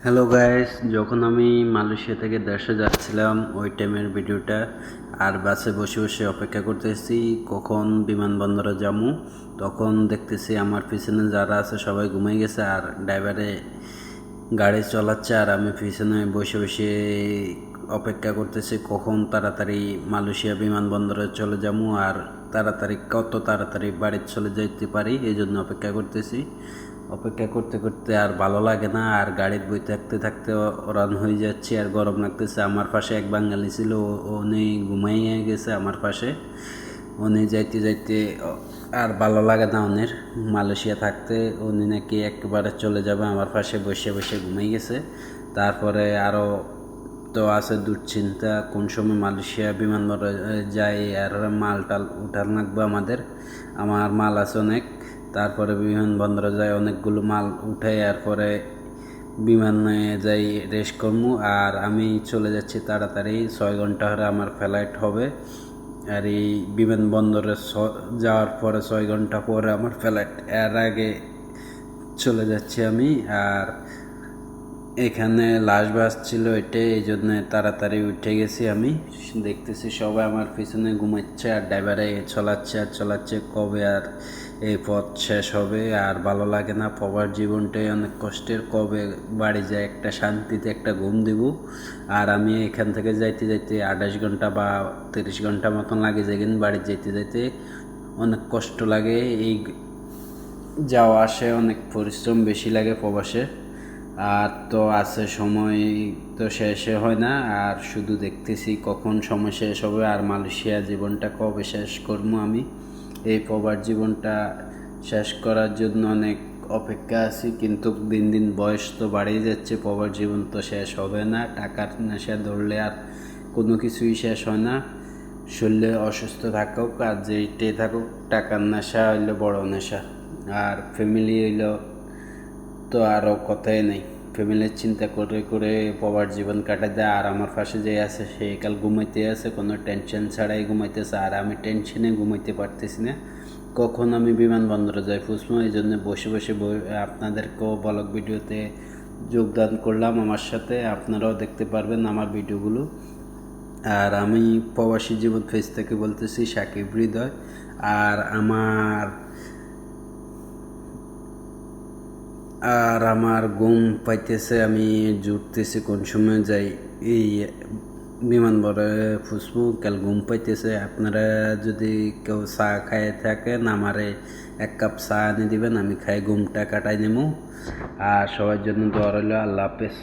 Hello guys, যখন আমি Malaysia থেকে দেশে যাচ্ছিলাম ওই টাইমের ভিডিওটা। আর বাসে বসে বসে অপেক্ষা করতেছি কখন বিমানবন্দরে যাবো। তখন দেখতেছি আমার পিছনে যারা আছে সবাই ঘুমিয়ে গেছে আর ড্রাইভারে গাড়ি চালাচ্ছে, আর আমি পিছনে বসে বসে অপেক্ষা করতেছি কখন তাড়াতাড়ি মালয়েশিয়া বিমানবন্দরে চলে যাবো আর কত তাড়াতাড়ি বাড়ি চলে যেতে পারি, এই জন্য অপেক্ষা করতেছি। অপেক্ষা করতে করতে আর ভালো লাগে না, আর গাড়ির বই থাকতে থাকতে রান হয়ে যাচ্ছে আর গরম লাগতেছে। আমার পাশে এক বাঙালি ছিল, উনি ঘুমাইয়ে গেছে আমার পাশে। উনি যাইতে যাইতে আর ভালো লাগে না উনির মালয়েশিয়া থাকতে, উনি নাকি একেবারে চলে যাবে, আমার পাশে বসে বসে ঘুমিয়ে গেছে। তারপরে আরও তো আছে দুশ্চিন্তা কোন সময় মালয়েশিয়া বিমানবন্দরে যাই আর মাল উঠান লাগবে আমার মাল আছে অনেক। তারপরে বিমানবন্দরে যাই অনেকগুলো মাল উঠাই, এরপরে বিমানে যাই রেস্ট করবো। আর আমি চলে যাচ্ছি তাড়াতাড়ি, 6 ঘন্টা হলে আমার ফ্লাইট হবে। আর এই বিমানবন্দরে যাওয়ার পরে 6 ঘন্টা পরে আমার ফ্লাইট, এর আগে চলে যাচ্ছি আমি। আর এখানে লাস্ট বাস ছিল এটাই, এই জন্য তাড়াতাড়ি উঠে গেছি আমি। দেখতেছি সবাই আমার পিছনে ঘুমাচ্ছে আর ড্রাইভারে চালাচ্ছে কবে আর এই পথ শেষ হবে। আর ভালো লাগে না, প্রবাস জীবনটাই অনেক কষ্টের, কবে বাড়ি যায় একটা শান্তিতে একটা ঘুম দিব। আর আমি এখান থেকে যাইতে যাইতে 28 ঘন্টা বা 30 ঘন্টা মতন লাগে, যেদিন বাড়ি যেতে যেতে অনেক কষ্ট লাগে। এই যাওয়া আসে অনেক পরিশ্রম বেশি লাগে প্রবাসে। আর তো আছে সময়, তো শেষে হয় না, আর শুধু দেখতেছি কখন সময় শেষ হবে আর মালয়েশিয়া জীবনটা কবে শেষ করবো আমি। এই প্রবাস জীবনটা শেষ করার জন্য অনেক অপেক্ষা আছি, কিন্তু দিন দিন বয়স তো বাড়িয়ে যাচ্ছে, প্রবাস জীবন তো শেষ হবে না। টাকার নেশা ধরলে আর কোনো কিছুই শেষ হয় না। শরীরে অসুস্থ থাকুক আর যেইটাই থাকুক, টাকার নেশা হইলে বড় নেশা। আর ফ্যামিলি হইলো তো আরও কথাই নেই, ফ্যামিলির চিন্তা করে করে প্রবাস জীবন কাটাই দেয়। আর আমার পাশে যে আছে সে কাল ঘুমাইতে আছে, কোনো টেনশন ছাড়াই ঘুমাইতেছে, আর আমি টেনশনে ঘুমাইতে পারতেছি না কখন আমি বিমানবন্দরে যাই ফুসবো। এই জন্য বসে বসে আপনাদেরকেও ব্লগ ভিডিওতে যোগদান করলাম আমার সাথে, আপনারাও দেখতে পারবেন আমার ভিডিওগুলো। আর আমি প্রবাসী জীবন ফেস থেকে বলতেছি সাকিব হৃদয়। আর আমার ঘুম পাইতেছে, আমি জুটতেছি কোন সময় যাই এই বিমানবন্দরে ফুসবো, কাল ঘুম পাইতেছে। আপনারা যদি কেউ চা খায় থাকেন আমারে 1 কাপ চা এনে দিবেন, আমি খাই ঘুমটা কাটাই নেবো। আর সবার জন্য দোয়া রইল। আল্লাহ হাফেজ।